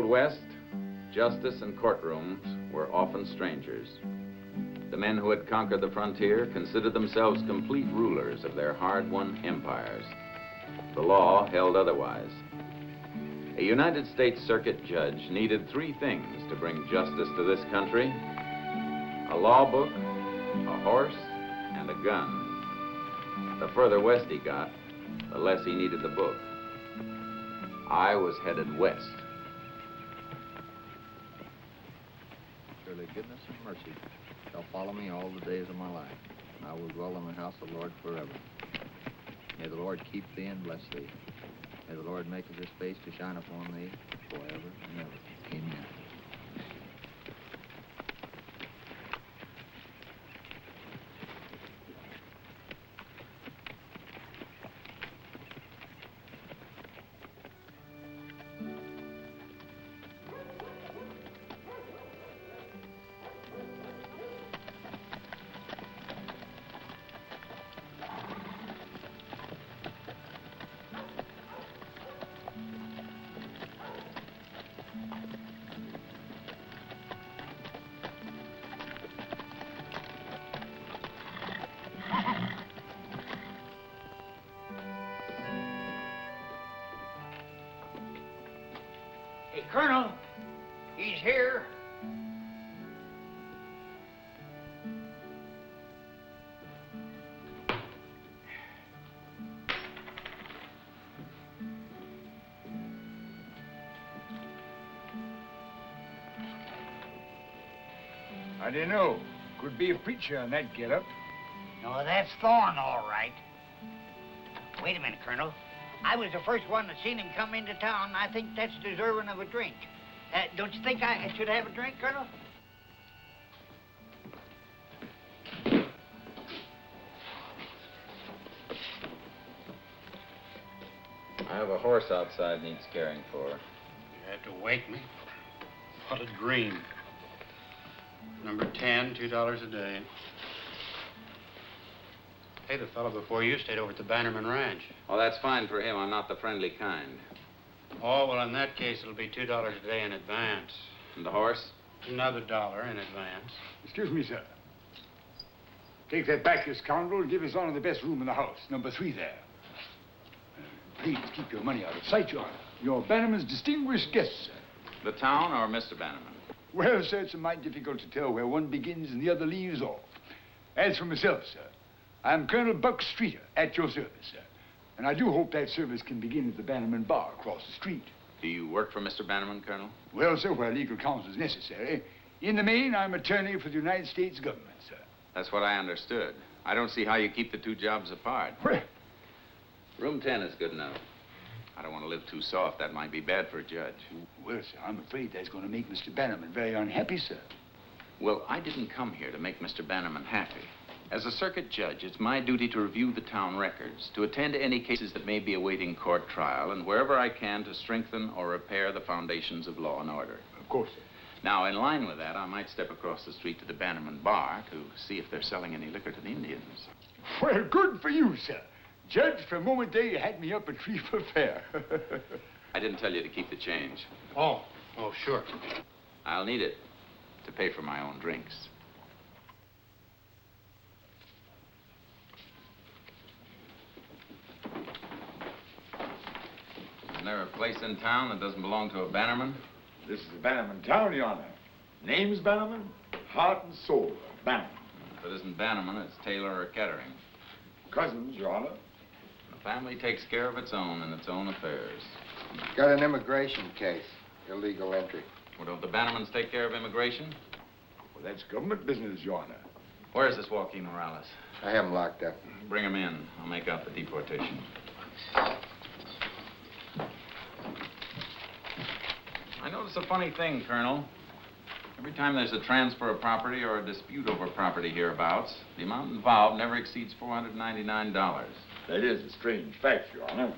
Old West, justice and courtrooms were often strangers. The men who had conquered the frontier considered themselves complete rulers of their hard-won empires. The law held otherwise. A United States Circuit judge needed three things to bring justice to this country: a law book, a horse, and a gun. The further west he got, the less he needed the book. I was headed west. Surely goodness and mercy shall follow me all the days of my life, and I will dwell in the house of the Lord forever. May the Lord keep thee and bless thee. May the Lord make his face to shine upon thee forever and ever. Amen. Hey, Colonel, he's here. I don't know. Could be a preacher in that getup. No, that's Thorne, all right. Wait a minute, Colonel. I was the first one that seen him come into town, and I think that's deserving of a drink. Don't you think I should have a drink, Colonel? I have a horse outside needs caring for. You had to wake me. What a dream. Number 10, $2 a day. Hey, the fellow before you stayed over at the Bannerman Ranch. Oh, that's fine for him. I'm not the friendly kind. Oh, well, in that case, it'll be $2 a day in advance. And the horse? Another $1 in advance. Excuse me, sir. Take that back, you scoundrel, and give his honor the best room in the house, number 3 there. Please keep your money out of sight, Your Honor. You're Bannerman's distinguished guest, sir. The town or Mr. Bannerman? Well, sir, it's a mite difficult to tell where one begins and the other leaves off. As for myself, sir, I'm Colonel Buck Streeter, at your service, sir. And I do hope that service can begin at the Bannerman Bar across the street. Do you work for Mr. Bannerman, Colonel? Well, sir, where legal counsel is necessary. In the main, I'm attorney for the United States government, sir. That's what I understood. I don't see how you keep the two jobs apart. Well, Room 10 is good enough. I don't want to live too soft. That might be bad for a judge. well, sir, I'm afraid that's going to make Mr. Bannerman very unhappy, sir. Well, I didn't come here to make Mr. Bannerman happy. As a circuit judge, it's my duty to review the town records, to attend to any cases that may be awaiting court trial, and wherever I can to strengthen or repair the foundations of law and order. Of course, sir. Now, in line with that, I might step across the street to the Bannerman Bar to see if they're selling any liquor to the Indians. Well, good for you, sir. Judge, for a moment there, you had me up a tree for fair. I didn't tell you to keep the change. Oh, sure. I'll need it to pay for my own drinks. Isn't there a place in town that doesn't belong to a Bannerman? This is the Bannerman town, Your Honor. Name's Bannerman, heart and soul of Bannerman. If it isn't Bannerman, it's Taylor or Kettering. Cousins, Your Honor. The family takes care of its own and its own affairs. Got an immigration case, illegal entry. Well, don't the Bannermans take care of immigration? Well, that's government business, Your Honor. Where's this Joaquin Morales? I have him locked up. Bring him in. I'll make out the deportation. I notice a funny thing, Colonel. Every time there's a transfer of property or a dispute over property hereabouts, the amount involved never exceeds $499. That is a strange fact, Your Honor.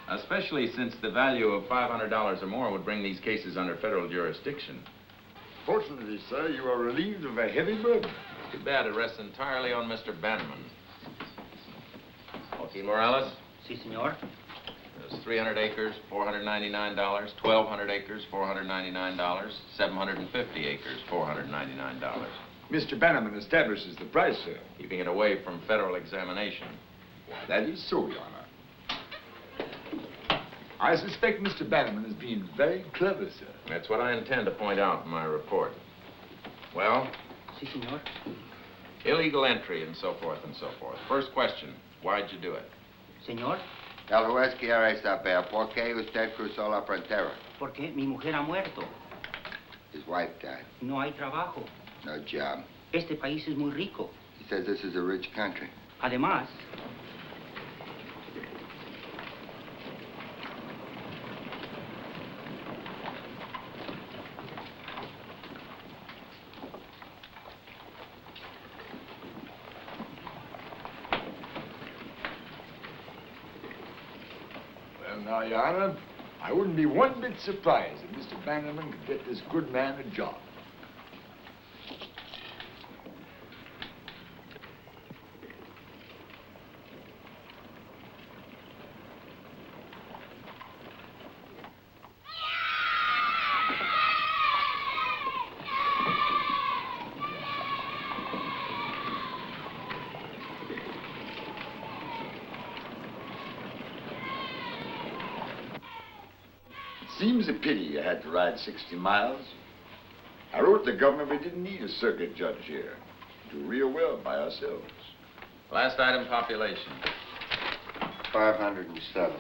Especially since the value of $500 or more would bring these cases under federal jurisdiction. Fortunately, sir, you are relieved of a heavy burden. Too bad it rests entirely on Mr. Bannerman. Joaquin Morales? Si, senor. There's 300 acres, $499. 1,200 acres, $499. 750 acres, $499. Mr. Bannerman establishes the price, sir. Keeping it away from federal examination. That is so, Your Honor. I suspect Mr. Bannerman is being very clever, sir. That's what I intend to point out in my report. Well? Si, senor. Illegal entry and so forth and so forth. First question, why'd you do it? Senor, El juez quiere saber por qué usted cruzó la frontera. porque mi mujer ha muerto. His wife died. No hay trabajo. No job. Este país es muy rico. He says this is a rich country. Además, Well, now, Your Honor, I wouldn't be one bit surprised if Mr. Bannerman could get this good man a job. Seems a pity you had to ride 60 miles. I wrote the governor we didn't need a circuit judge here. Do real well by ourselves. Last item, population. 507.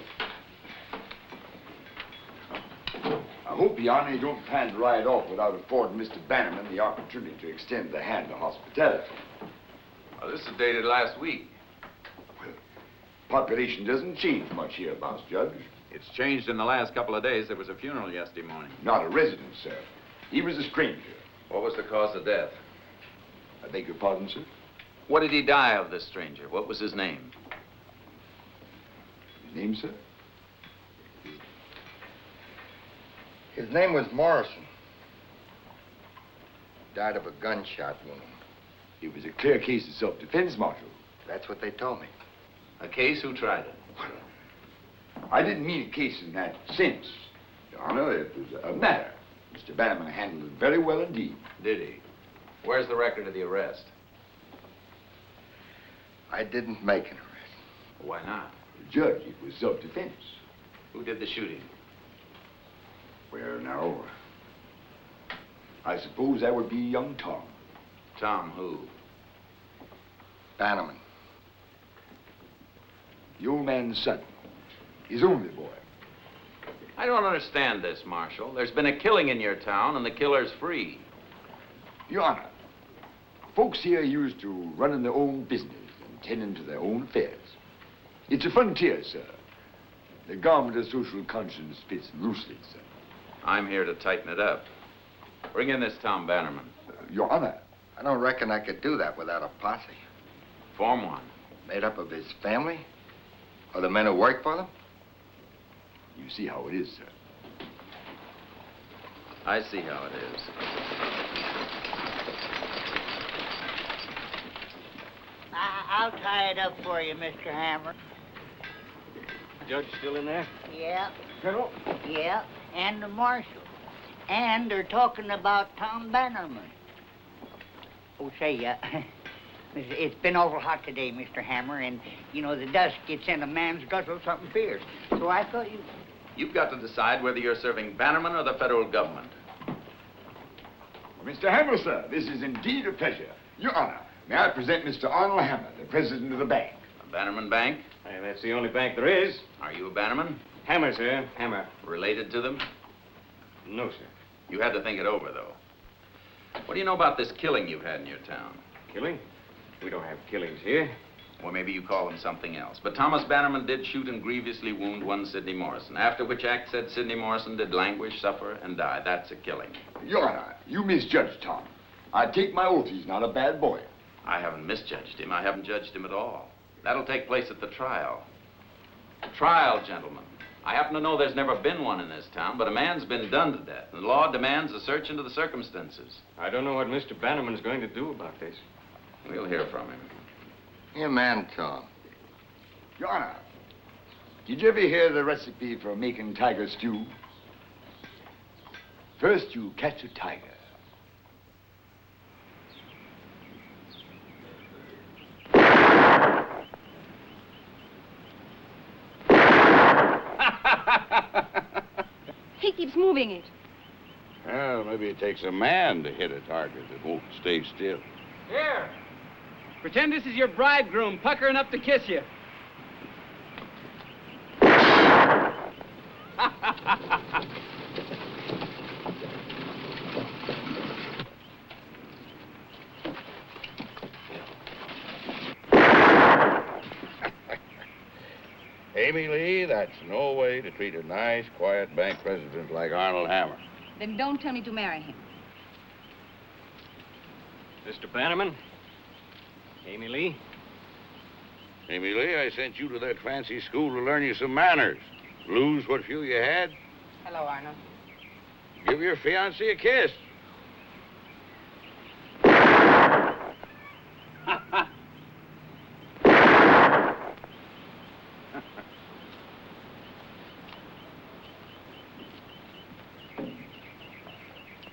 I hope, Your Honor, you don't plan to ride off without affording Mr. Bannerman the opportunity to extend the hand of hospitality. Well, this is dated last week. Well, population doesn't change much hereabouts, Judge. It's changed in the last couple of days. There was a funeral yesterday morning. Not a resident, sir. He was a stranger. What was the cause of death? I beg your pardon, sir? What did he die of, this stranger? What was his name? His name, sir? His name was Morrison. Died of a gunshot wound. It was a clear case of self-defense, Marshal. That's what they told me. A case? Who tried it? I didn't mean a case in that sense. Your Honor, it was a matter. Mr. Bannerman handled it very well indeed. Did he? Where's the record of the arrest? I didn't make an arrest. Why not? Judge, it was self-defense. Who did the shooting? Well, now, I suppose that would be young Tom. Tom who? Bannerman. The old man's son. His only boy. I don't understand this, Marshal. There's been a killing in your town, and the killer's free. Your Honor, folks here used to running their own business and tending to their own affairs. It's a frontier, sir. The garment of social conscience fits loosely, sir. I'm here to tighten it up. Bring in this Tom Bannerman. Your Honor. I don't reckon I could do that without a posse. Form one. Made up of his family? Or the men who work for them? You see how it is, sir. I see how it is. I'll tie it up for you, Mr. Hammer. Judge still in there? Yeah, Colonel? yeah, and the marshal. And they're talking about Tom Bannerman. Oh, say, it's been awful hot today, Mr. Hammer, and, you know, the dust gets in a man's guzzle something fierce. So I thought you... You've got to decide whether you're serving Bannerman or the federal government. Mr. Hammer, sir, this is indeed a pleasure. Your Honor, may I present Mr. Arnold Hammer, the president of the bank. A Bannerman Bank? Hey, that's the only bank there is. Are you a Bannerman? Hammer, sir. Hammer. Related to them? No, sir. You had to think it over, though. What do you know about this killing you've had in your town? Killing? We don't have killings here. Or maybe you call them something else. But Thomas Bannerman did shoot and grievously wound one Sidney Morrison, after which act said Sidney Morrison did languish, suffer, and die. That's a killing. Your Honor, you misjudged Tom. I take my oath he's not a bad boy. I haven't misjudged him. I haven't judged him at all. That'll take place at the trial. Trial, gentlemen. I happen to know there's never been one in this town, but a man's been done to death, and the law demands a search into the circumstances. I don't know what Mr. Bannerman's going to do about this. We'll hear from him. You're a man, Tom. Your Honor, Did you ever hear the recipe for making tiger stew? First, you catch a tiger. He keeps moving it. Well, maybe it takes a man to hit a target that won't stay still. Here. Pretend this is your bridegroom puckering up to kiss you. Amy Lee, that's no way to treat a nice, quiet bank president like Arnold Hammer. Then don't tell me to marry him. Mr. Bannerman? Amy Lee? Amy Lee, I sent you to that fancy school to learn you some manners. Lose what few you had. Hello, Arnold. Give your fiancé a kiss.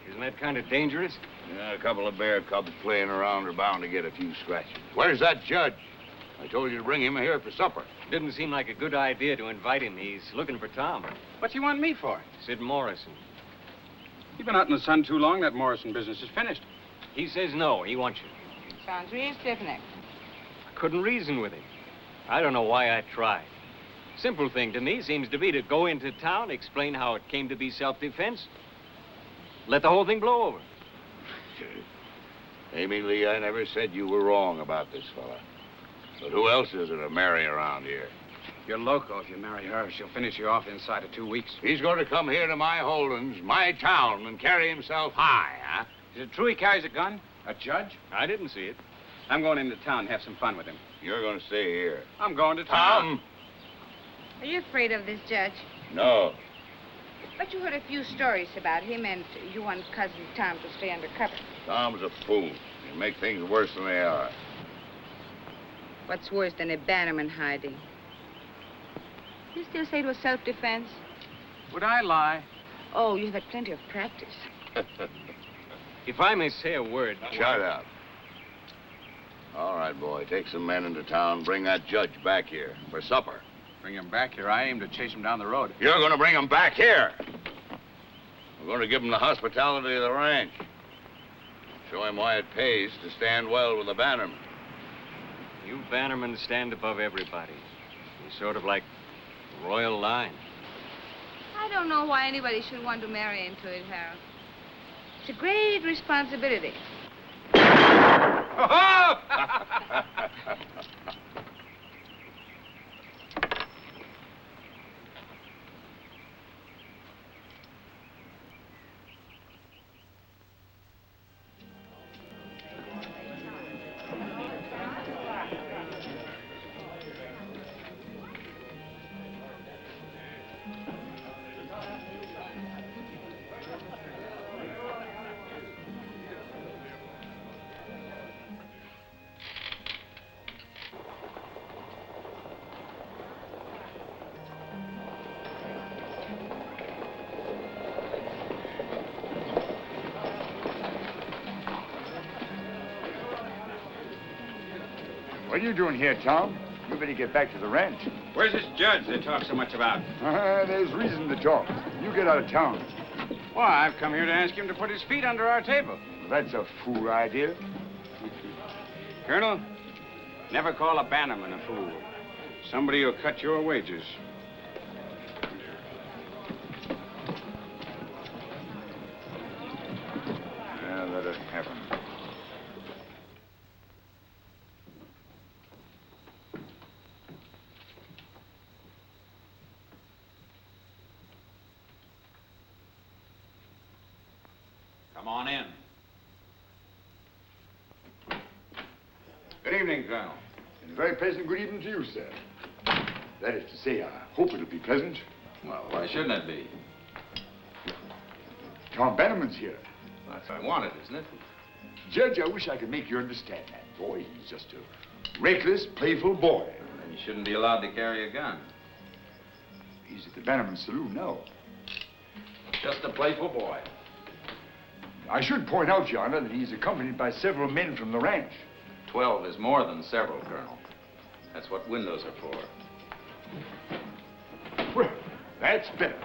Isn't that kind of dangerous? Yeah, a couple of bear cubs playing around are bound to get a few scratches. Where's that judge? I told you to bring him here for supper. Didn't seem like a good idea to invite him. He's looking for Tom. What you want me for? Sid Morrison. You've been out in the sun too long. That Morrison business is finished. He says no. He wants you. Sounds real stiff-necked. I couldn't reason with him. I don't know why I tried. Simple thing to me seems to be to go into town, explain how it came to be self-defense, let the whole thing blow over. Amy Lee, I never said you were wrong about this fella. But who else is it to marry around here? You're loco if you marry her. She'll finish you off inside of 2 weeks. He's going to come here to my holdings, my town, and carry himself high, huh? Is it true he carries a gun? A judge? I didn't see it. I'm going into town and have some fun with him. You're going to stay here. I'm going to town. Tom! Are you afraid of this judge? No. But you heard a few stories about him, and you want Cousin Tom to stay undercover. Tom's a fool. He'll make things worse than they are. What's worse than a Bannerman hiding? You still say it was self-defense? Would I lie? Oh, you've had plenty of practice. If I may say a word... Shut up. All right, boy. Take some men into town. Bring that judge back here for supper. Bring him back here. I aim to chase him down the road. You're going to bring him back here. We're going to give him the hospitality of the ranch. Show him why it pays to stand well with the Bannerman. You Bannermen stand above everybody. You're sort of like a royal line. I don't know why anybody should want to marry into it, Harold. It's a great responsibility. What are you doing here, Tom? You better get back to the ranch. Where's this judge they talk so much about? There's reason to talk. You get out of town. Well, I've come here to ask him to put his feet under our table. That's a fool idea. Colonel, never call a Bannerman a fool. Somebody who'll cut your wages. Yeah, that'll happen. Come on in. Good evening, Colonel. And a very pleasant good evening to you, sir. That is to say, I hope it'll be pleasant. Well, why shouldn't it be? Tom Bannerman's here. That's what I wanted, isn't it? Judge, I wish I could make you understand that. Boy, he's just a reckless, playful boy. Then you shouldn't be allowed to carry a gun. He's at the Bannerman Saloon now. Just a playful boy. I should point out, Your Honor, that he's accompanied by several men from the ranch. 12 is more than several, Colonel. That's what windows are for. Well, that's better.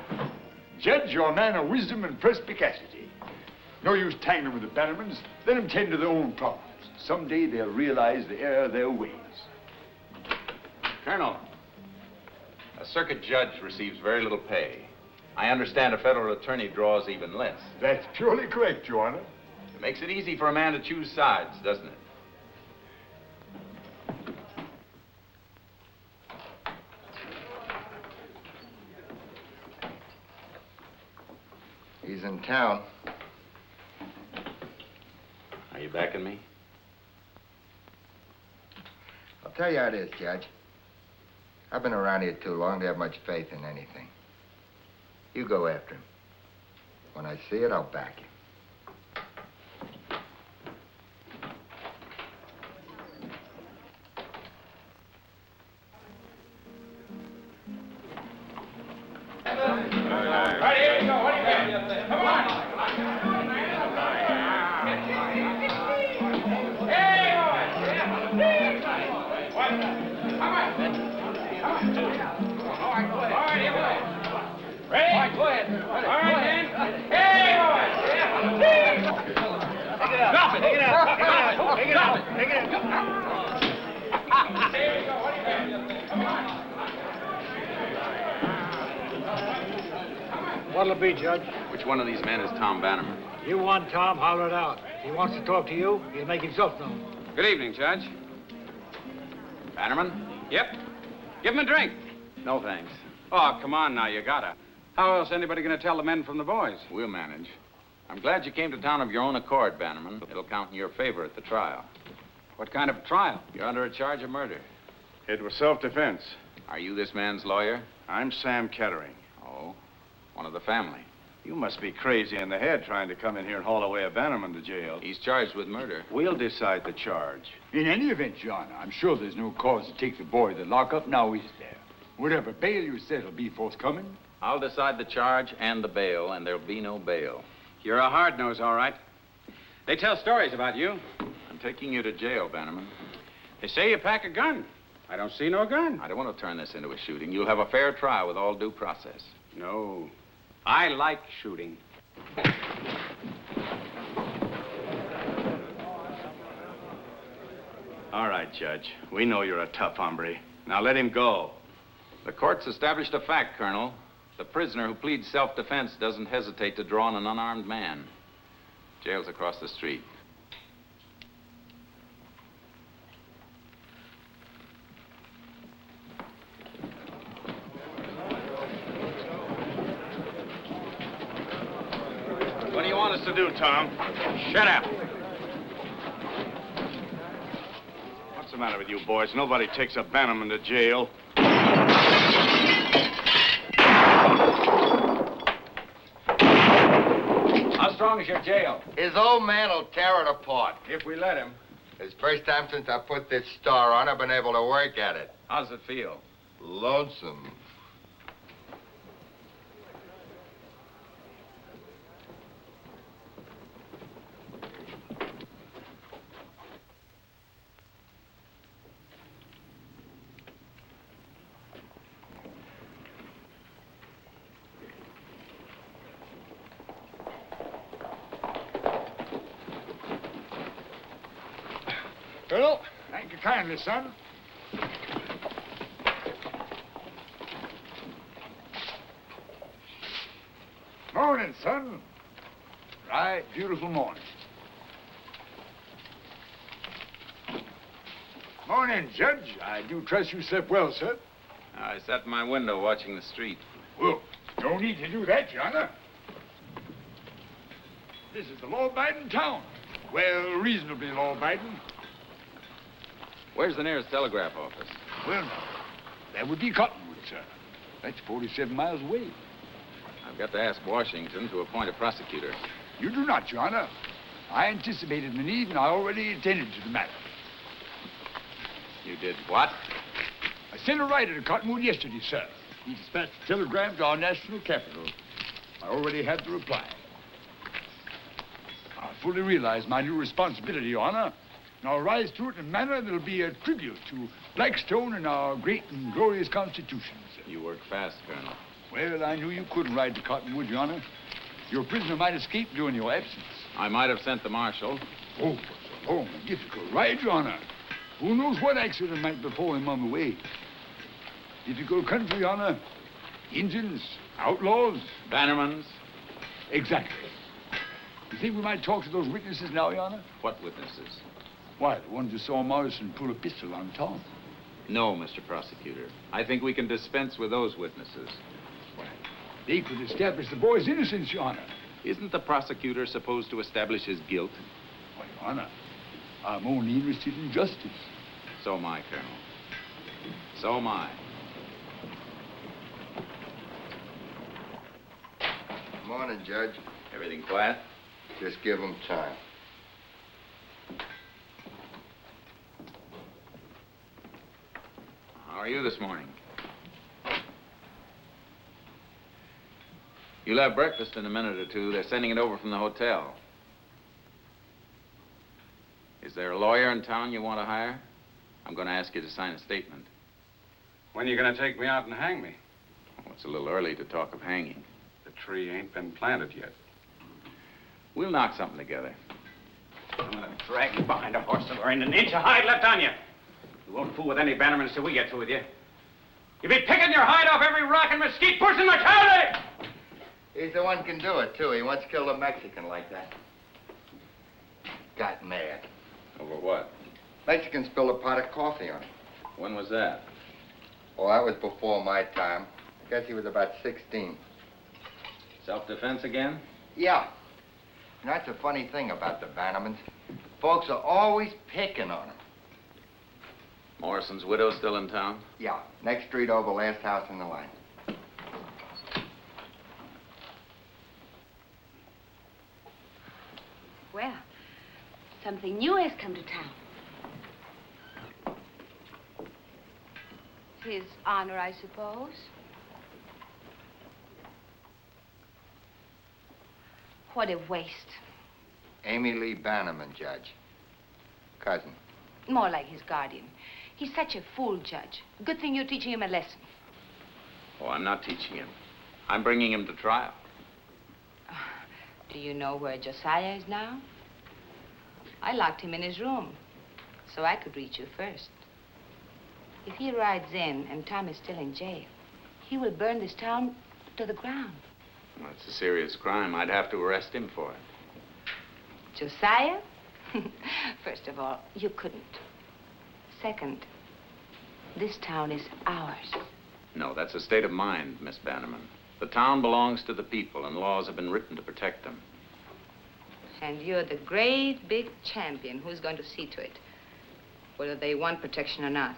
Judge, you're a man of wisdom and perspicacity. No use tangling with the Bannermans. Let them tend to their own problems. Someday they'll realize the error of their ways. Colonel, a circuit judge receives very little pay. I understand a federal attorney draws even less. That's purely correct, Your Honor. It makes it easy for a man to choose sides, doesn't it? He's in town. Are you backing me? I'll tell you how it is, Judge. I've been around here too long to have much faith in anything. You go after him. When I see it, I'll back you. Right, here you go. What do you got? Come on. Hey, what? Come on. All right, go ahead. All right, here we go. Ready? All right, go ahead. All right, then. Hey, take it out. Drop it. Take it out. Take it out. Take it out. Here we go. What do you got? Come on. What'll it be, Judge? Which one of these men is Tom Bannerman? You want Tom, holler it out. If he wants to talk to you, he'll make himself known. Good evening, Judge. Bannerman? Yep. Give him a drink. No, thanks. Oh, come on now, you gotta. How else anybody gonna tell the men from the boys? We'll manage. I'm glad you came to town of your own accord, Bannerman. It'll count in your favor at the trial. What kind of trial? You're under a charge of murder. It was self-defense. Are you this man's lawyer? I'm Sam Kettering. Oh, one of the family. You must be crazy in the head trying to come in here and haul away a Bannerman to jail. He's charged with murder. We'll decide the charge. In any event, Your Honor, I'm sure there's no cause to take the boy to the lockup now, is there? Whatever bail you set will be forthcoming. I'll decide the charge and the bail, and there'll be no bail. You're a hard-nose, all right. They tell stories about you. I'm taking you to jail, Bannerman. They say you pack a gun. I don't see no gun. I don't want to turn this into a shooting. You'll have a fair trial with all due process. No. I like shooting. All right, Judge. We know you're a tough hombre. Now let him go. The court's established a fact, Colonel. The prisoner who pleads self-defense doesn't hesitate to draw on an unarmed man. Jail's across the street. What do you want us to do, Tom? Shut up. What's the matter with you boys? Nobody takes a Bannerman to jail. How strong is your jail? His old man will tear it apart. If we let him. It's the first time since I put this star on, I've been able to work at it. How does it feel? Lonesome. Colonel, thank you kindly, son. Morning, son. Right, beautiful morning. Morning, Judge. I do trust you slept well, sir. I sat in my window watching the street. Well, no need to do that, Your Honor. This is the law-abiding town. Well, reasonably law-abiding. Where's the nearest telegraph office? Well, now, that would be Cottonwood, sir. That's 47 miles away. I've got to ask Washington to appoint a prosecutor. You do not, Your Honor. I anticipated the need, and I already attended to the matter. You did what? I sent a writer to Cottonwood yesterday, sir. He dispatched a telegram to our national capital. I already have the reply. I fully realize my new responsibility, Your Honor, and I'll rise to it in a manner that'll be a tribute to Blackstone and our great and glorious Constitution, sir. You work fast, Colonel. Well, I knew you couldn't ride to Cottonwood, Your Honor. Your prisoner might escape during your absence. I might have sent the marshal. Oh, it's a long and difficult ride, Your Honor. Who knows what accident might befall him on the way? Difficult country, Your Honor. Indians, outlaws. Bannermans. Exactly. You think we might talk to those witnesses now, Your Honor? What witnesses? Why, the ones who saw Morrison pull a pistol on Tom. No, Mr. Prosecutor. I think we can dispense with those witnesses. Why, they could establish the boy's innocence, Your Honor. Isn't the prosecutor supposed to establish his guilt? Why, Your Honor, I'm only interested in justice. So am I, Colonel. So am I. Morning, Judge. Everything quiet? Just give him time. How are you this morning? You'll have breakfast in a minute or two. They're sending it over from the hotel. Is there a lawyer in town you want to hire? I'm going to ask you to sign a statement. When are you going to take me out and hang me? Oh, it's a little early to talk of hanging. The tree ain't been planted yet. We'll knock something together. I'm gonna drag you behind a horse till there ain't an inch of hide left on you. You won't fool with any bannermen till we get through with you. You'll be picking your hide off every rock and mesquite bush in the county! He's the one can do it, too. He once killed a Mexican like that. Got mad. Over what? Mexican spilled a pot of coffee on him. When was that? Oh, that was before my time. I guess he was about 16. Self-defense again? Yeah. And that's the funny thing about the Bannermans. Folks are always picking on them. Morrison's widow still in town? Yeah, next street over, last house in the line. Well, something new has come to town. His honor, I suppose. What a waste. Amy Lee Bannerman, Judge. Cousin. More like his guardian. He's such a fool, Judge. Good thing you're teaching him a lesson. Oh, I'm not teaching him. I'm bringing him to trial. Do you know where Josiah is now? I locked him in his room, so I could reach you first. If he rides in and Tom is still in jail, he will burn this town to the ground. Well, it's a serious crime. I'd have to arrest him for it. Josiah? First of all, you couldn't. Second, this town is ours. No, that's a state of mind, Miss Bannerman. The town belongs to the people, and laws have been written to protect them. And you're the great big champion who's going to see to it, whether they want protection or not.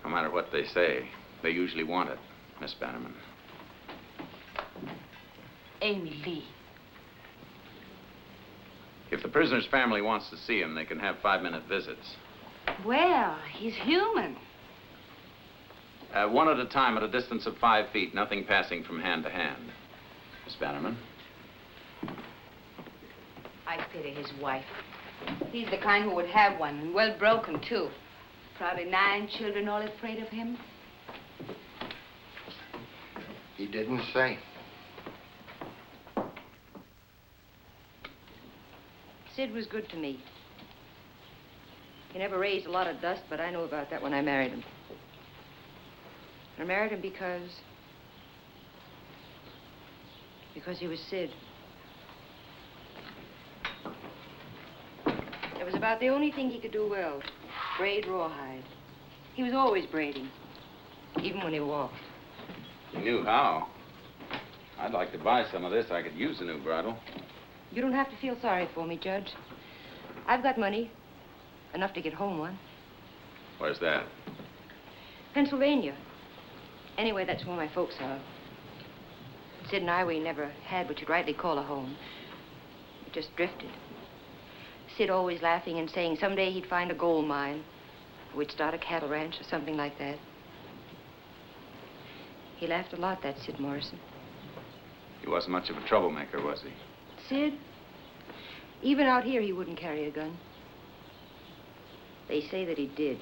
No matter what they say, they usually want it, Miss Bannerman. Amy Lee. If the prisoner's family wants to see him, they can have 5-minute visits. Well, he's human. One at a time at a distance of 5 feet, nothing passing from hand to hand. Miss Bannerman? I pity his wife. He's the kind who would have one, and well broken, too. Probably 9 children all afraid of him. He didn't say. Sid was good to me. He never raised a lot of dust, but I knew about that when I married him. I married him because he was Sid. It was about the only thing he could do well, braid rawhide. He was always braiding, even when he walked. You knew how. I'd like to buy some of this. I could use a new bridle. You don't have to feel sorry for me, Judge. I've got money, enough to get home one. Where's that? Pennsylvania. Anyway, that's where my folks are. Sid and I, we never had what you'd rightly call a home. We just drifted. Sid always laughing and saying someday he'd find a gold mine. Or we'd start a cattle ranch or something like that. He laughed a lot, that Sid Morrison. He wasn't much of a troublemaker, was he? Sid? Even out here, he wouldn't carry a gun. They say that he did.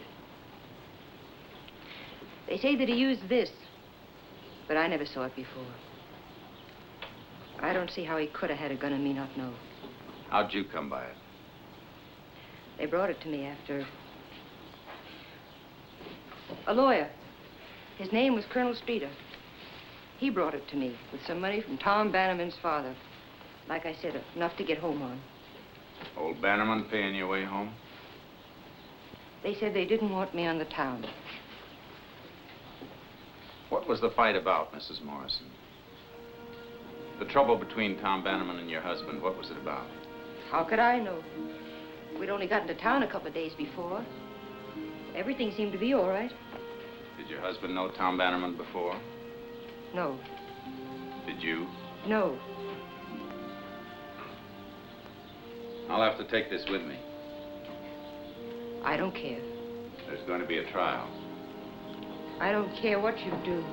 They say that he used this, but I never saw it before. I don't see how he could have had a gun and me not know. How'd you come by it? They brought it to me after... a lawyer. His name was Colonel Streeter. He brought it to me with some money from Tom Bannerman's father. Like I said, enough to get home on. Old Bannerman paying your way home? They said they didn't want me on the town. What was the fight about, Mrs. Morrison? The trouble between Tom Bannerman and your husband, what was it about? How could I know? We'd only gotten to town a couple of days before. Everything seemed to be all right. Did your husband know Tom Bannerman before? No. Did you? No. I'll have to take this with me. I don't care. There's going to be a trial. I don't care what you do.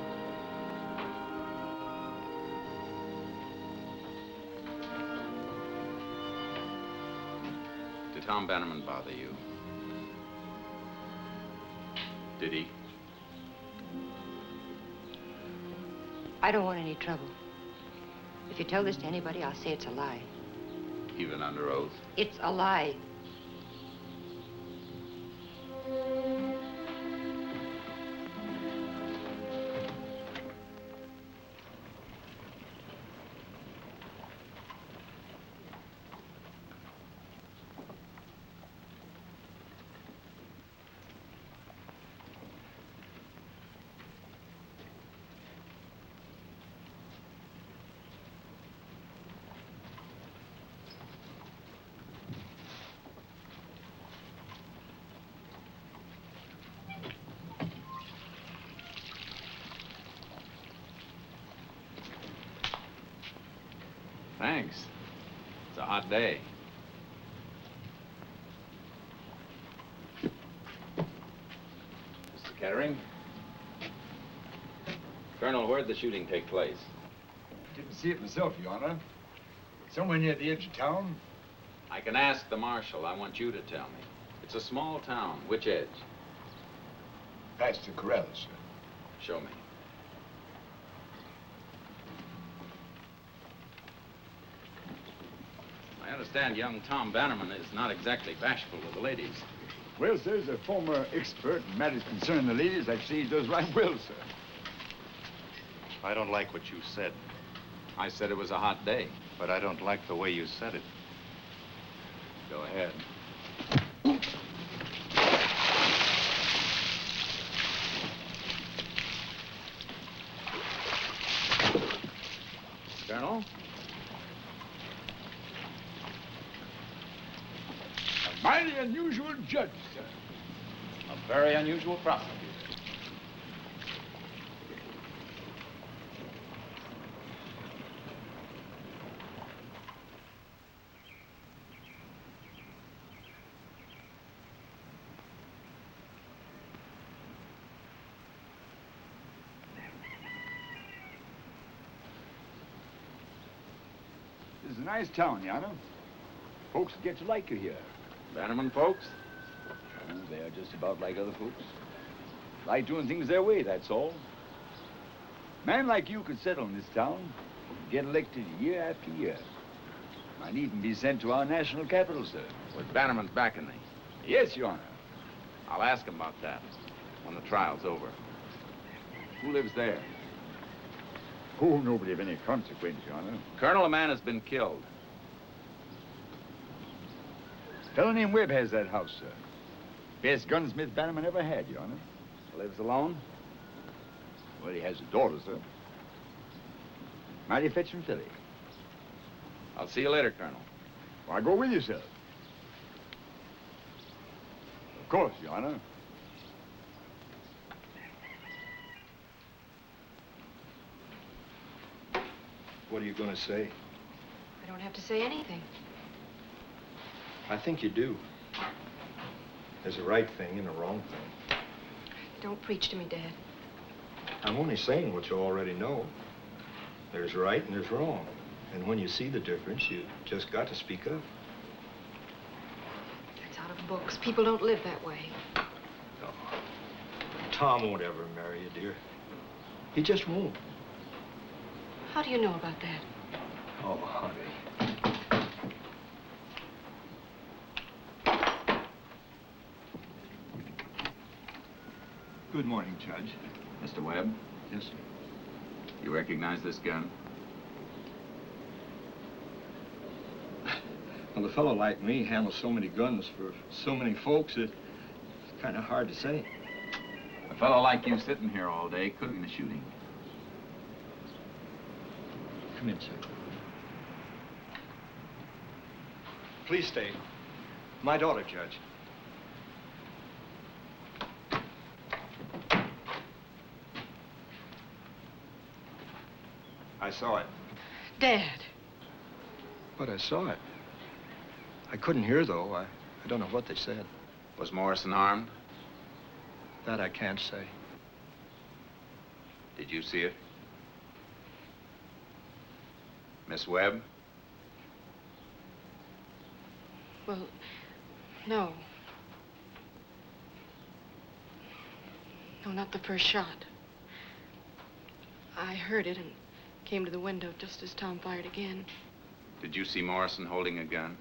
Did Tom Bannerman bother you? Did he? I don't want any trouble. If you tell this to anybody, I'll say it's a lie. Even under oath? It's a lie. Thanks. It's a hot day. Mr. Kettering? Colonel, where'd the shooting take place? Didn't see it myself, Your Honor. Somewhere near the edge of town. I can ask the marshal. I want you to tell me. It's a small town. Which edge? Past the corral, sir. Show me. I understand young Tom Bannerman is not exactly bashful with the ladies. Well, sir, as a former expert in matters concerning the ladies, I'd say he does right well, sir. I don't like what you said. I said it was a hot day. But I don't like the way you said it. Go ahead. Colonel? A mighty unusual judge, sir. A very unusual prosecutor. This is a nice town, Your Honor. Folks get to like you here. Bannerman folks? Oh, they're just about like other folks. Like doing things their way, that's all. A man like you could settle in this town, get elected year after year. Might even be sent to our national capital, sir. With Bannerman's backing me. Yes, Your Honor. I'll ask him about that when the trial's over. Who lives there? Oh, nobody of any consequence, Your Honor. Colonel, a man has been killed. A fellow named Webb has that house, sir. Best gunsmith Bannerman ever had, Your Honor. Lives alone? Well, he has a daughter, sir. Mighty fetching filly. I'll see you later, Colonel. Why, go with you, sir. Of course, Your Honor. What are you going to say? I don't have to say anything. I think you do. There's a right thing and a wrong thing. Don't preach to me, Dad. I'm only saying what you already know. There's right and there's wrong. And when you see the difference, you just got to speak up. That's out of books. People don't live that way. No. Tom won't ever marry you, dear. He just won't. How do you know about that? Oh, honey. Good morning, Judge. Mr. Webb? Yes, sir. You recognize this gun? Well, a fellow like me handles so many guns for so many folks, it's kind of hard to say. A fellow like you sitting here all day could have been shooting. Come in, sir. Please stay. My daughter, Judge. I saw it. Dad. But I saw it. I couldn't hear, though. I don't know what they said. Was Morrison armed? That I can't say. Did you see it? Miss Webb? Well, no. No, not the first shot. I heard it and came to the window just as Tom fired again. Did you see Morrison holding a gun?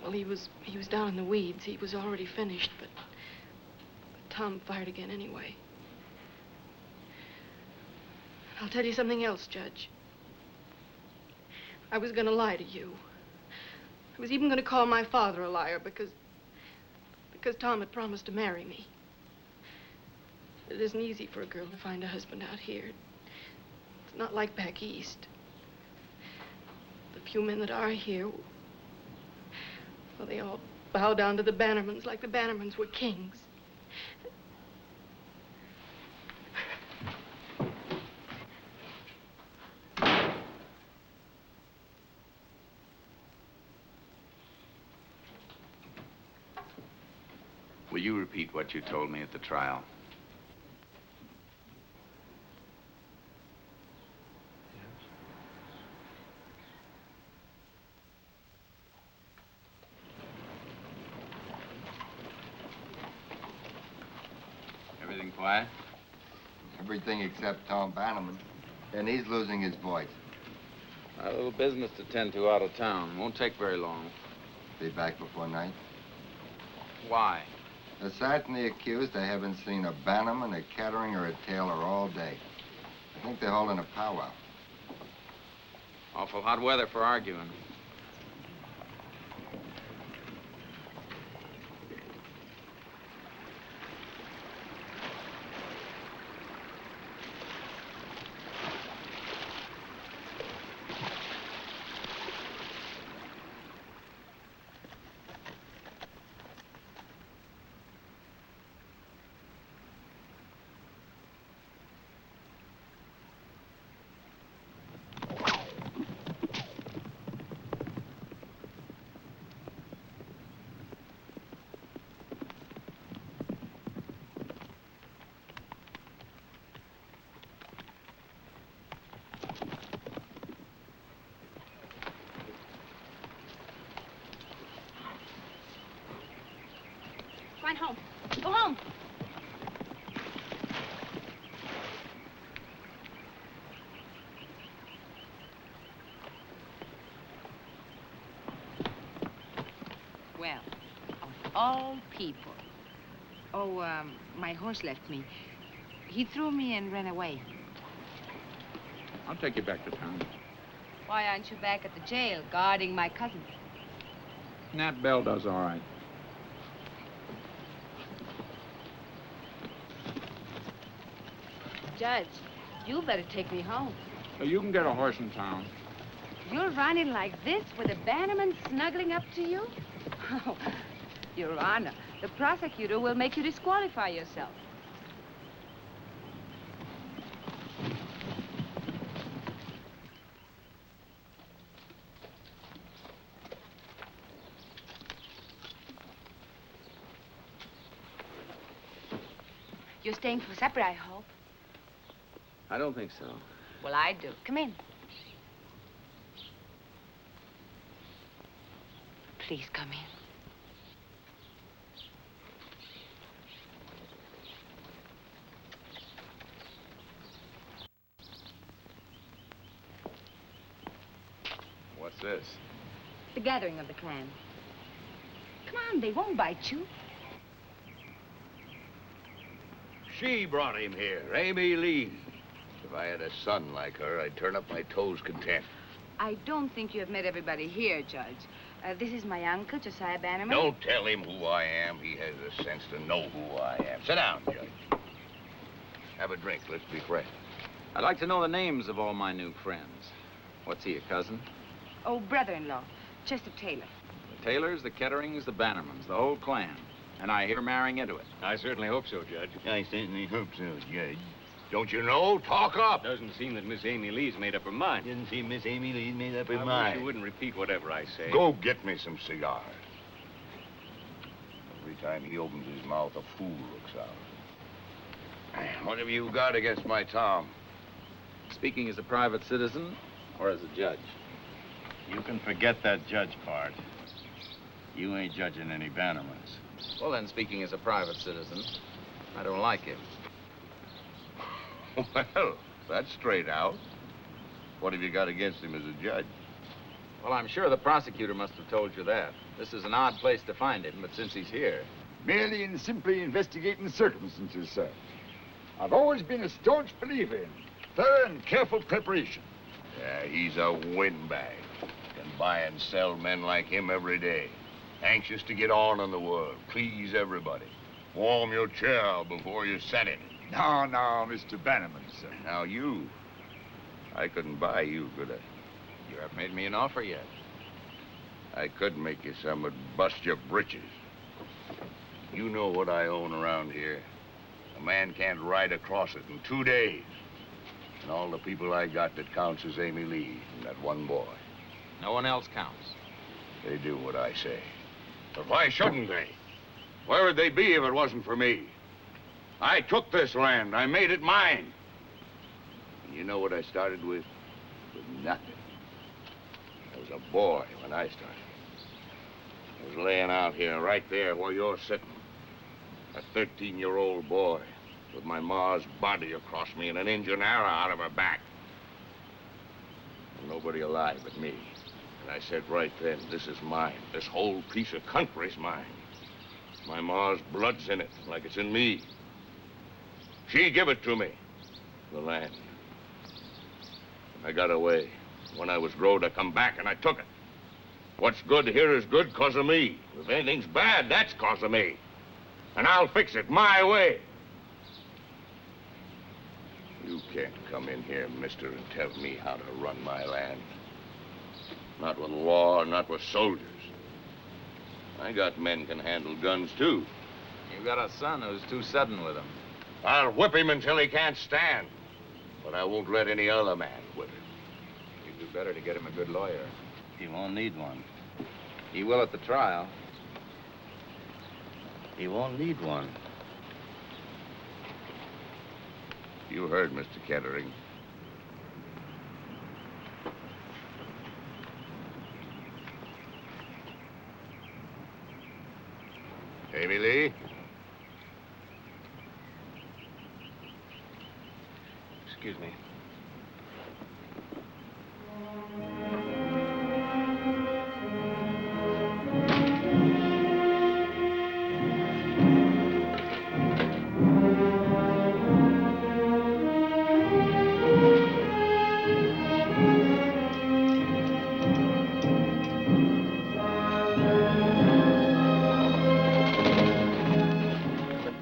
Well, he was down in the weeds. He was already finished, but Tom fired again anyway. I'll tell you something else, Judge. I was going to lie to you. I was even going to call my father a liar because Tom had promised to marry me. It isn't easy for a girl to find a husband out here. It's not like back east. The few men that are here, well, they all bow down to the Bannermans like the Bannermans were kings. Will you repeat what you told me at the trial? Everything quiet? Everything except Tom Bannerman. And he's losing his voice. A little business to tend to out of town. Won't take very long. Be back before night. Why? Aside from the accused, I haven't seen a Bannerman, a Kettering, or a Taylor all day. I think they're holding a powwow. Awful hot weather for arguing. Run home. Go home. Well, of all people. Oh, my horse left me. He threw me and ran away. I'll take you back to town. Why aren't you back at the jail guarding my cousin? Nat Bell does all right. Judge, you better take me home. You can get a horse in town. You're running like this with a Bannerman snuggling up to you? Oh, Your Honor, the prosecutor will make you disqualify yourself. You're staying for supper, I hope. I don't think so. Well, I do. Come in. Please come in. What's this? The gathering of the clan. Come on, they won't bite you. She brought him here, Amy Lee. If I had a son like her, I'd turn up my toes content. I don't think you have met everybody here, Judge. This is my uncle, Josiah Bannerman. Don't tell him who I am. He has the sense to know who I am. Sit down, Judge. Have a drink. Let's be friends. I'd like to know the names of all my new friends. What's he, a cousin? Oh, brother-in-law, Chester Taylor. The Taylors, the Ketterings, the Bannermans, the whole clan. And I hear marrying into it. I certainly hope so, Judge. I certainly hope so, Judge. Don't you know? Talk up. Doesn't seem that Miss Amy Lee's made up her mind. Didn't seem Miss Amy Lee's made up her I mind. wish you wouldn't repeat whatever I say. Go get me some cigars. Every time he opens his mouth, a fool looks out. What have you got against my Tom? Speaking as a private citizen or as a judge? You can forget that judge part. You ain't judging any Bannermans. Well, then, speaking as a private citizen, I don't like him. Well, that's straight out. What have you got against him as a judge? Well, I'm sure the prosecutor must have told you that. This is an odd place to find him, but since he's here... Merely and simply investigating circumstances, sir. I've always been a staunch believer in thorough and careful preparation. Yeah, he's a windbag. Can buy and sell men like him every day. Anxious to get on in the world, please everybody. Warm your chair before you set it. No, Mr. Bannerman, sir. Now you, I couldn't buy you, could I? You haven't made me an offer yet. I could make you some, but bust your britches. You know what I own around here. A man can't ride across it in 2 days. And all the people I got that counts is Amy Lee and that one boy. No one else counts. They do what I say. But why shouldn't they? Where would they be if it wasn't for me? I took this land. I made it mine. And you know what I started with? With nothing. I was a boy when I started. I was laying out here, right there where you're sitting. A 13-year-old boy with my ma's body across me and an engine arrow out of her back. And nobody alive but me. And I said right then, this is mine. This whole piece of country's mine. My ma's blood's in it, like it's in me. She give it to me, the land. I got away. When I was growed, I come back and I took it. What's good here is good 'cause of me. If anything's bad, that's 'cause of me. And I'll fix it my way. You can't come in here, mister, and tell me how to run my land. Not with law, not with soldiers. I got men can handle guns, too. You've got a son who's too sudden with him. I'll whip him until he can't stand. But I won't let any other man whip him. You'd do better to get him a good lawyer. He won't need one. He will at the trial. He won't need one. You heard, Mr. Kettering. Amy Lee? Excuse me.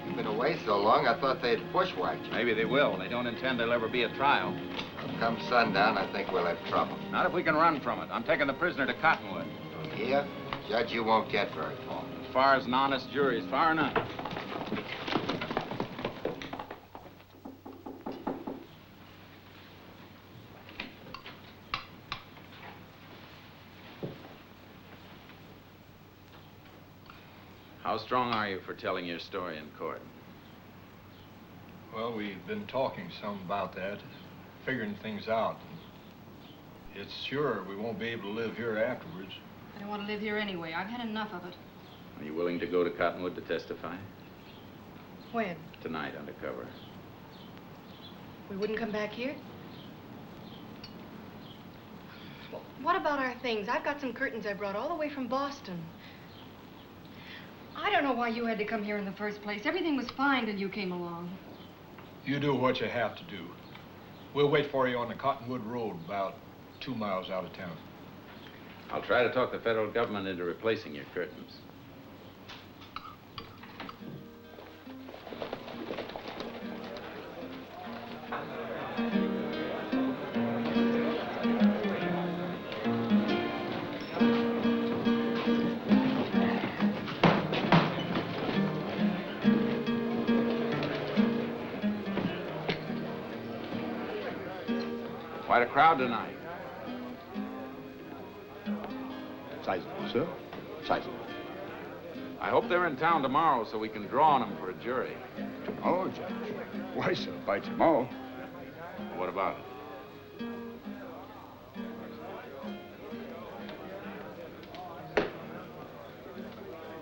You've been away so long, I thought they'd bushwhacked you. Maybe they will. They don't intend there'll ever be a trial. Come sundown, I think we'll have trouble. Not if we can run from it. I'm taking the prisoner to Cottonwood. Here, Judge, you won't get very far. As far as an honest jury is far enough. How strong are you for telling your story in court? Well, we've been talking some about that, figuring things out. It's sure we won't be able to live here afterwards. I don't want to live here anyway. I've had enough of it. Are you willing to go to Cottonwood to testify? When? Tonight, undercover. We wouldn't come back here? What about our things? I've got some curtains I brought all the way from Boston. I don't know why you had to come here in the first place. Everything was fine till you came along. You do what you have to do. We'll wait for you on the Cottonwood Road, about 2 miles out of town. I'll try to talk the federal government into replacing your curtains. Quite a crowd tonight. Sizable, sir. Sizable. I hope they're in town tomorrow so we can draw on them for a jury. Tomorrow, Judge? Why, sir, by tomorrow. What about it?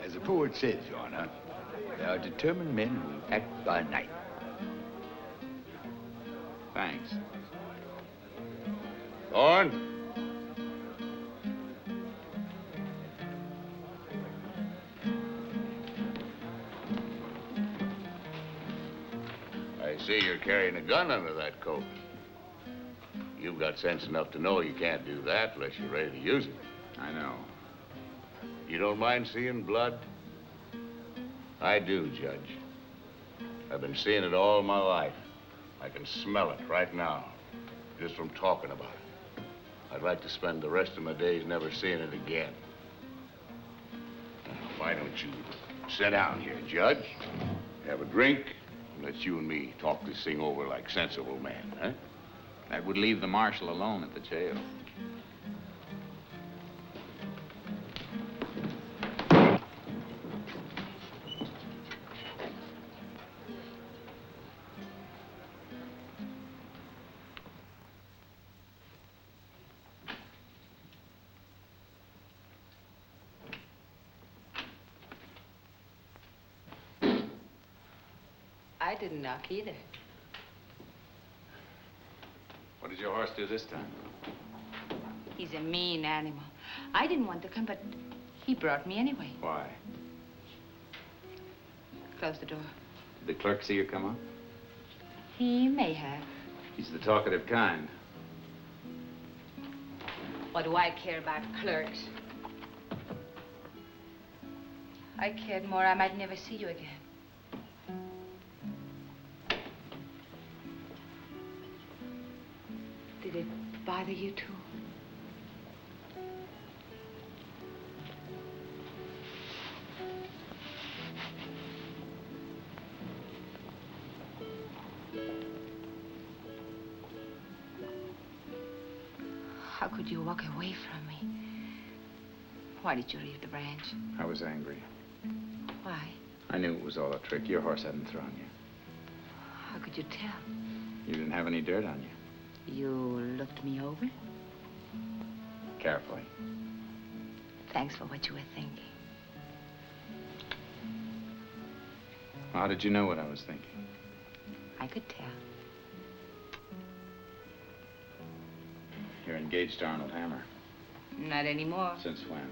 As the poet says, Your Honor, they are determined men who act by night. Thanks. Thorne? I see you're carrying a gun under that coat. You've got sense enough to know you can't do that unless you're ready to use it. I know. You don't mind seeing blood? I do, Judge. I've been seeing it all my life. I can smell it right now, just from talking about it. I'd like to spend the rest of my days never seeing it again. Why don't you sit down here, Judge? Have a drink, and let you and me talk this thing over like sensible men, huh? That would leave the marshal alone at the jail. I didn't knock either. What did your horse do this time? He's a mean animal. I didn't want to come, but he brought me anyway. Why? Close the door. Did the clerk see you come up? He may have. He's the talkative kind. What do I care about clerks? I cared more I might never see you again. Did it bother you too? How could you walk away from me? Why did you leave the ranch? I was angry. Why? I knew it was all a trick. Your horse hadn't thrown you. How could you tell? You didn't have any dirt on you. You looked me over? Carefully. Thanks for what you were thinking. How did you know what I was thinking? I could tell. You're engaged to Arnold Hammer. Not anymore. Since when?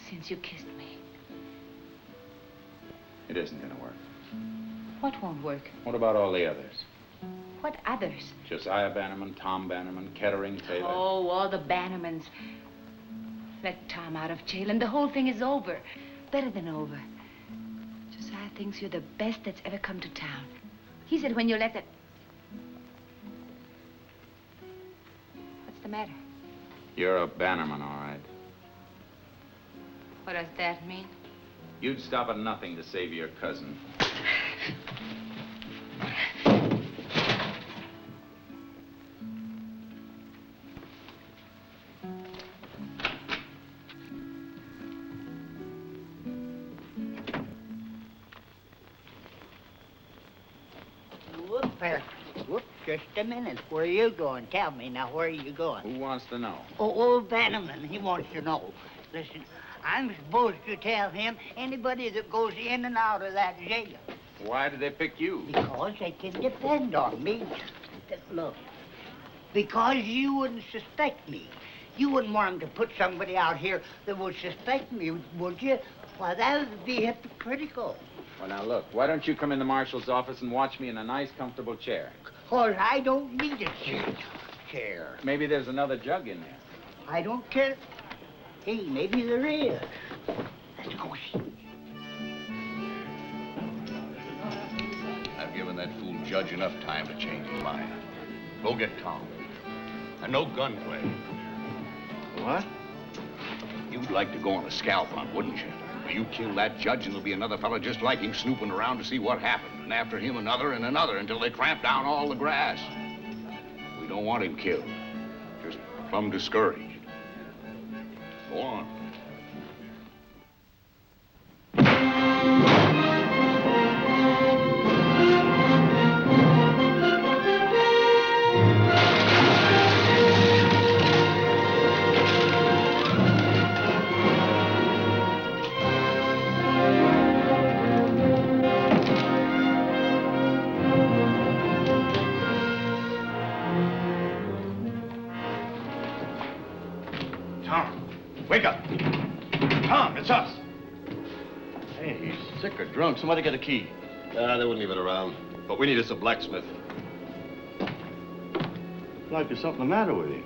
Since you kissed me. It isn't gonna work. What won't work? What about all the others? What others? Josiah Bannerman, Tom Bannerman, Kettering, Taylor. Oh, all the Bannermans. Let Tom out of jail and the whole thing is over. Better than over. Josiah thinks you're the best that's ever come to town. He said when you let that... What's the matter? You're a Bannerman, all right. What does that mean? You'd stop at nothing to save your cousin. Just a minute. Where are you going? Tell me now, where are you going? Who wants to know? Oh, old Bannerman, he wants to know. Listen, I'm supposed to tell him anybody that goes in and out of that jail. Why did they pick you? Because they can depend on me. Look, because you wouldn't suspect me. You wouldn't want them to put somebody out here that would suspect me, would you? Why, that would be hypocritical. Well, now, look, why don't you come in the marshal's office and watch me in a nice, comfortable chair? Because I don't need a chair. Maybe there's another jug in there. I don't care. Hey, maybe there is. Let's go see. I've given that fool judge enough time to change his mind. Go get Tom. And no gunplay. What? You'd like to go on a scalp hunt, wouldn't you? Well, you kill that judge and there'll be another fella just like him snooping around to see what happened. And after him, another and another until they tramp down all the grass. We don't want him killed. Just plumb discouraged. Go on. Wake up. Tom, it's us. Hey, he's sick or drunk. Somebody get a key. They wouldn't leave it around. But we need us a blacksmith. Like there's something the matter with you.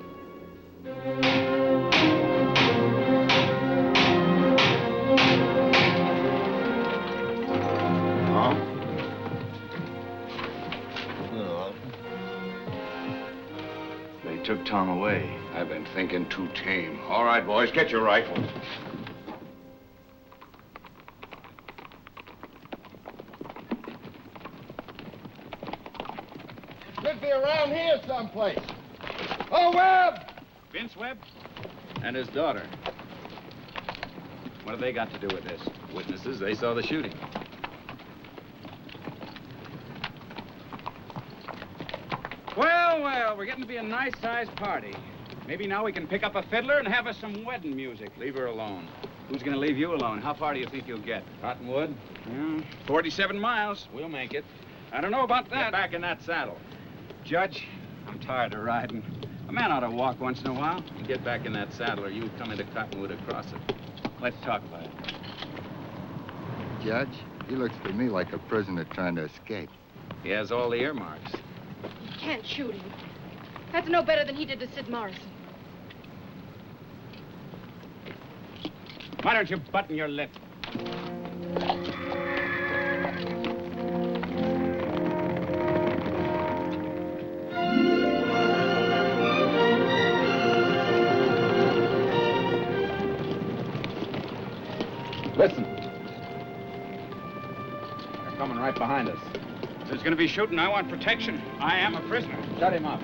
Tom? No. They took Tom away. I've been thinking too tame. All right, boys, get your rifles. Could be around here someplace. Oh, Webb! Vince Webb? And his daughter. What have they got to do with this? Witnesses, they saw the shooting. Well, we're getting to be a nice-sized party. Maybe now we can pick up a fiddler and have us some wedding music. Leave her alone. Who's gonna leave you alone? How far do you think you'll get? Cottonwood? 47 miles. We'll make it. I don't know about that. Get back in that saddle. Judge, I'm tired of riding. A man ought to walk once in a while. You get back in that saddle or you'll come into Cottonwood across it. Let's talk about it. Judge, he looks to me like a prisoner trying to escape. He has all the earmarks. Can't shoot him. That's no better than he did to Sid Morrison. Why don't you button your lip? Listen. They're coming right behind us. If there's going to be shooting, I want protection. I am a prisoner. Shut him up.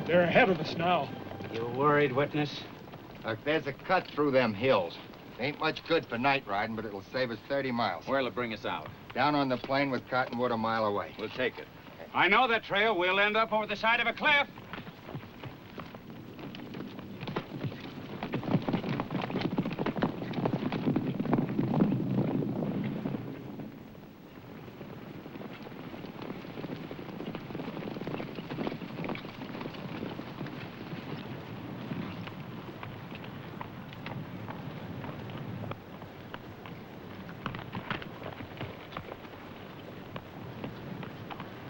They're ahead of us now. You worried, witness? Look, there's a cut through them hills. Ain't much good for night riding, but it'll save us 30 miles. Where'll it bring us out? Down on the plain with Cottonwood a mile away. We'll take it. I know that trail. We'll end up over the side of a cliff.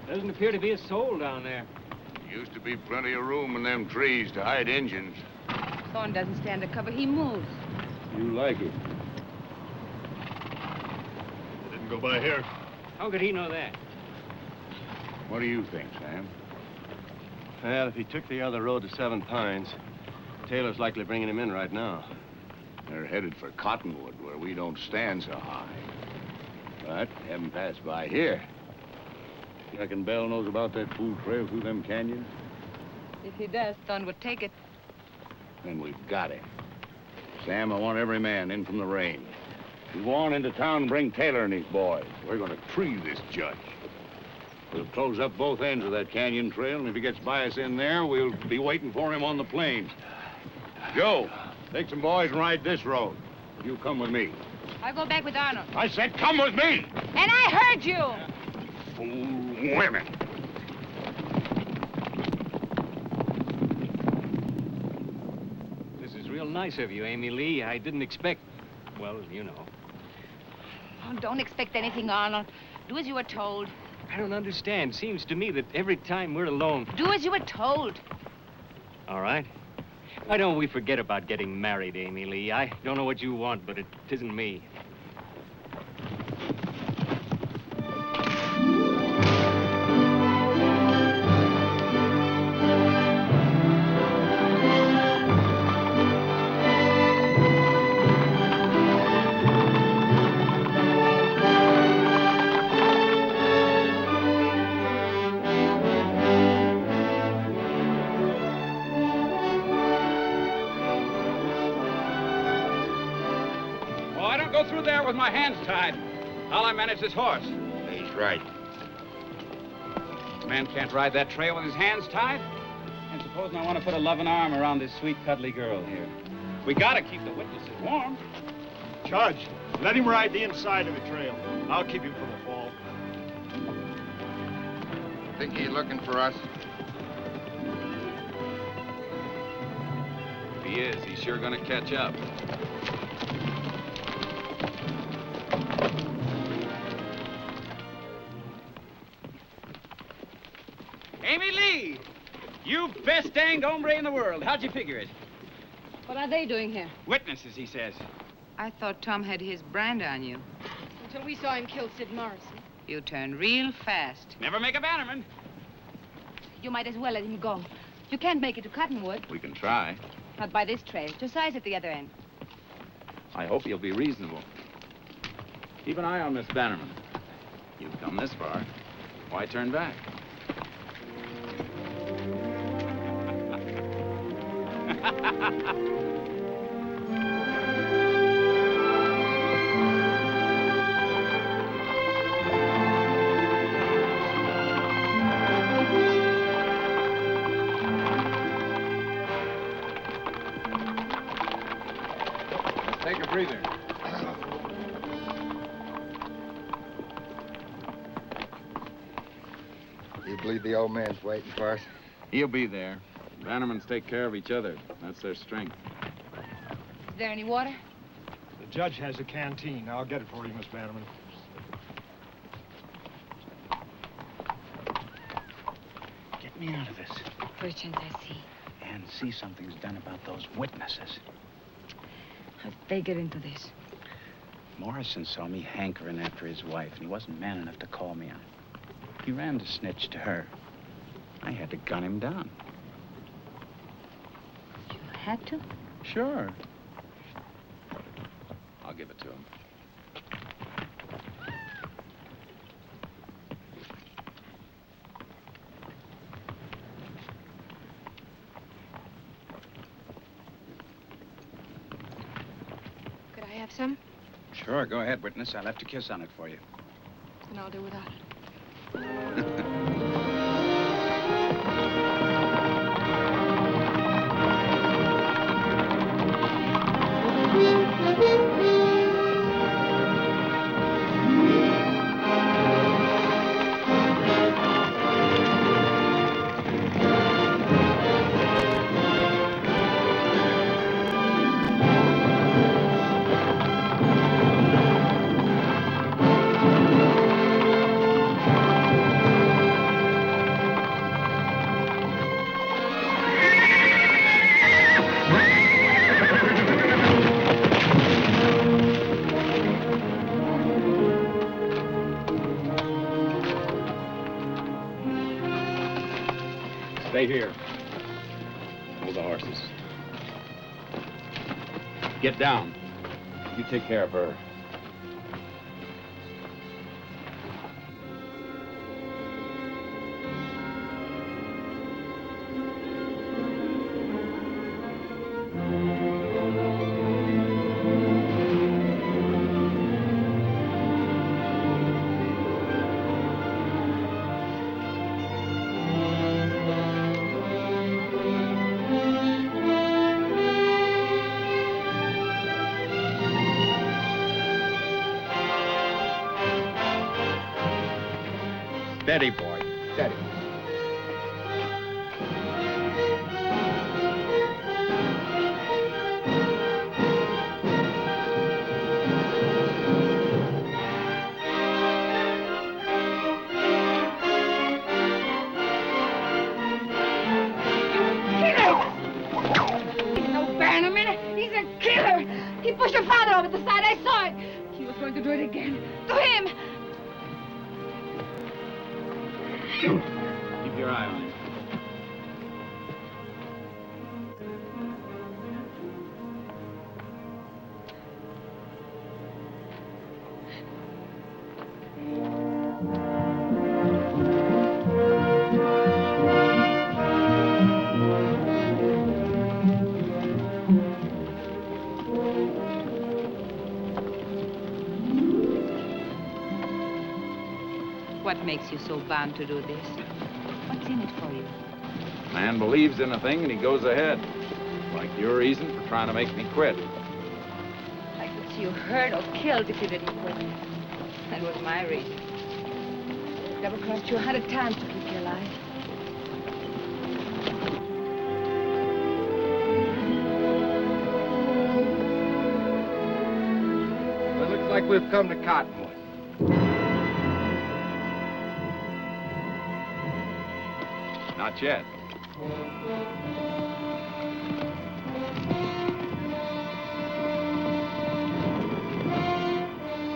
Doesn't appear to be a soul down there. Used to be plenty of room in them trees to hide Injuns. Thorne doesn't stand to cover. He moves. You like it. They didn't go by here. How could he know that? What do you think, Sam? Well, if he took the other road to Seven Pines, Taylor's likely bringing him in right now. They're headed for Cottonwood, where we don't stand so high. But haven't passed by here. You reckon Bell knows about that fool trail through them canyons? If he does, Thorne would take it. Then we've got him. Sam, I want every man in from the range. You go on into town and bring Taylor and his boys. We're going to tree this judge. We'll close up both ends of that canyon trail, and if he gets by us in there, we'll be waiting for him on the plains. Joe, take some boys and ride this road. You come with me. I'll go back with Arnold. I said come with me! And I heard you! Fool women. This is real nice of you, Amy Lee. I didn't expect, well, you know. Oh, don't expect anything, Arnold. Do as you were told. I don't understand. Seems to me that every time we're alone... Do as you were told. All right. Why don't we forget about getting married, Amy Lee? I don't know what you want, but it isn't me. Through there with my hands tied. How'll I manage this horse? He's right. A man can't ride that trail with his hands tied. And supposing I want to put a loving arm around this sweet, cuddly girl here. We gotta keep the witnesses warm. Judge, let him ride the inside of the trail. I'll keep him from a fall. Think he's looking for us? If he is, he's sure gonna catch up. Amy Lee! You best danged hombre in the world. How'd you figure it? What are they doing here? Witnesses, he says. I thought Tom had his brand on you. Until we saw him kill Sid Morrison. You turned real fast. Never make a bannerman. You might as well let him go. You can't make it to Cottonwood. We can try. Not by this trail. Josiah's at the other end. I hope you'll be reasonable. Keep an eye on Miss Bannerman. You've come this far. Why turn back? Take a breather. You believe the old man's waiting for us? He'll be there. Bannermans take care of each other. That's their strength. Is there any water? The judge has a canteen. I'll get it for you, Miss Bannerman. Get me out of this. First chance I see. And see something's done about those witnesses. How'd they get into this? Morrison saw me hankering after his wife, and he wasn't man enough to call me on it. He ran to snitch to her. I had to gun him down. You had to? Sure. I'll give it to him. Could I have some? Sure, go ahead, witness. I left a kiss on it for you. Then I'll do without it. Stay here. Hold the horses. Get down. You take care of her. Steady, boy. Steady. He's no Bannerman. He's a killer. He pushed your father over the side. I saw it. He was going to do it again. To him. Keep your eye on him. What makes you so bound to do this? What's in it for you? Man believes in a thing and he goes ahead. Like your reason for trying to make me quit. I could see you hurt or killed if you didn't quit. That was my reason. Double-crossed you 100 times to keep you alive. Well, it looks like we've come to Cottonwood. Not yet.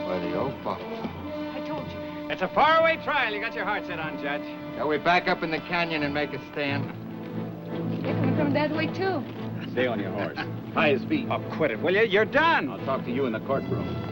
Why, the old buffalo. I told you. It's a faraway trial you got your heart set on, Judge. Shall we back up in the canyon and make a stand? They're coming from that way, too. Stay on your horse. Tie his feet. Oh, quit it, will you? You're done. I'll talk to you in the courtroom.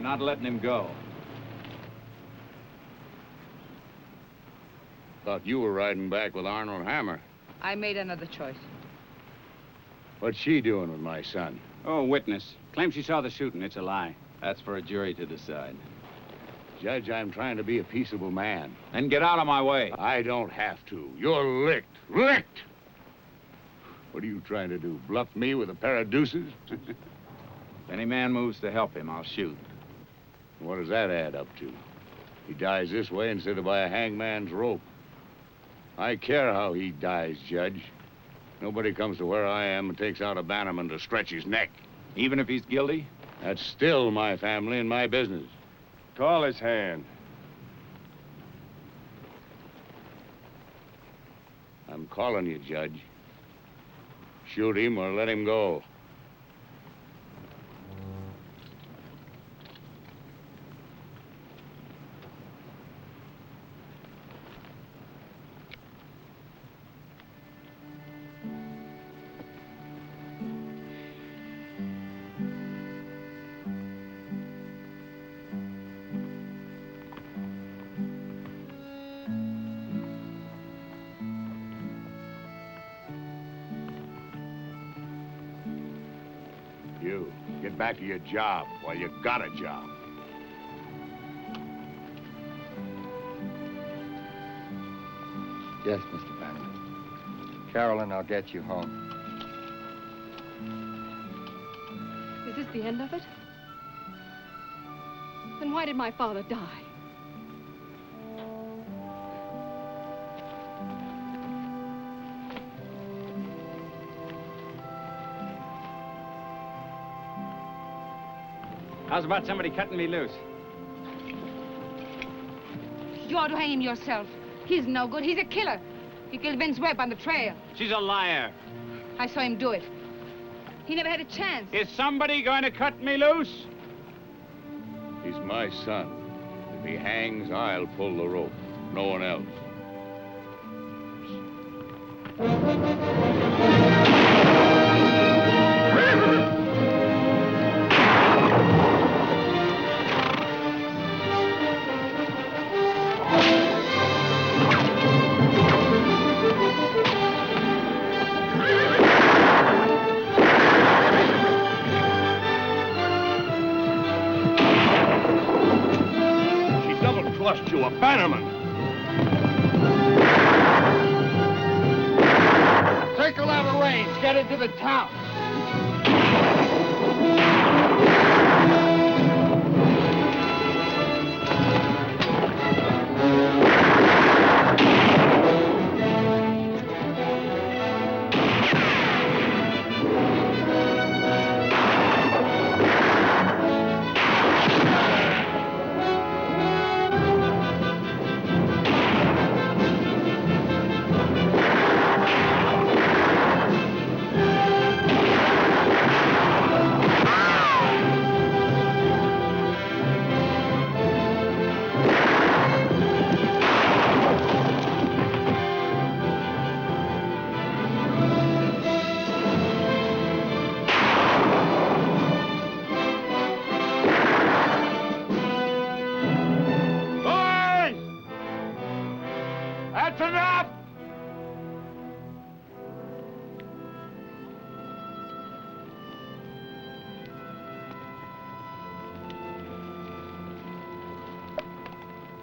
Not letting him go. Thought you were riding back with Arnold Hammer. I made another choice. What's she doing with my son? Oh, witness. Claims she saw the shooting. It's a lie. That's for a jury to decide. Judge, I'm trying to be a peaceable man. Then get out of my way. I don't have to. You're licked. Licked! What are you trying to do? Bluff me with a pair of deuces? If any man moves to help him, I'll shoot. What does that add up to? He dies this way instead of by a hangman's rope. I care how he dies, Judge. Nobody comes to where I am and takes out a bannerman to stretch his neck. Even if he's guilty? That's still my family and my business. Call his hand. I'm calling you, Judge. Shoot him or let him go. You, get back to your job while you got a job. Yes, Mr. Bannerman. Carolyn, I'll get you home. Is this the end of it? Then why did my father die? How's about somebody cutting me loose? You ought to hang him yourself. He's no good. He's a killer. He killed Vince Webb on the trail. She's a liar. I saw him do it. He never had a chance. Is somebody going to cut me loose? He's my son. If he hangs, I'll pull the rope. No one else. Double-crossed you, a bannerman. Take a lot of range. Get into the town. That's enough!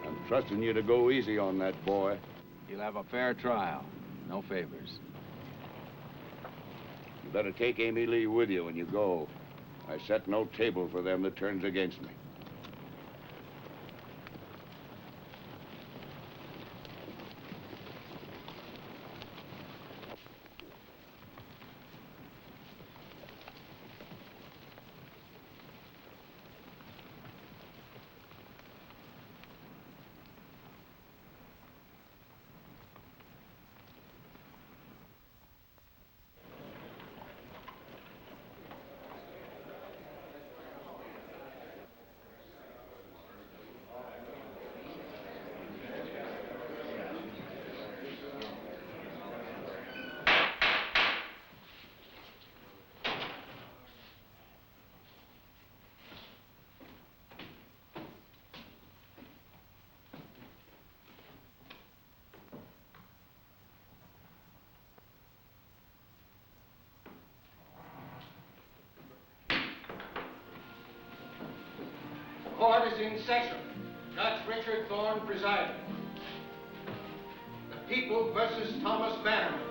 I'm trusting you to go easy on that boy. You'll have a fair trial. No favors. You better take Amy Lee with you when you go. I set no table for them that turns against me. Court is in session. Judge Richard Thorne presiding. The People versus Thomas Bannerman.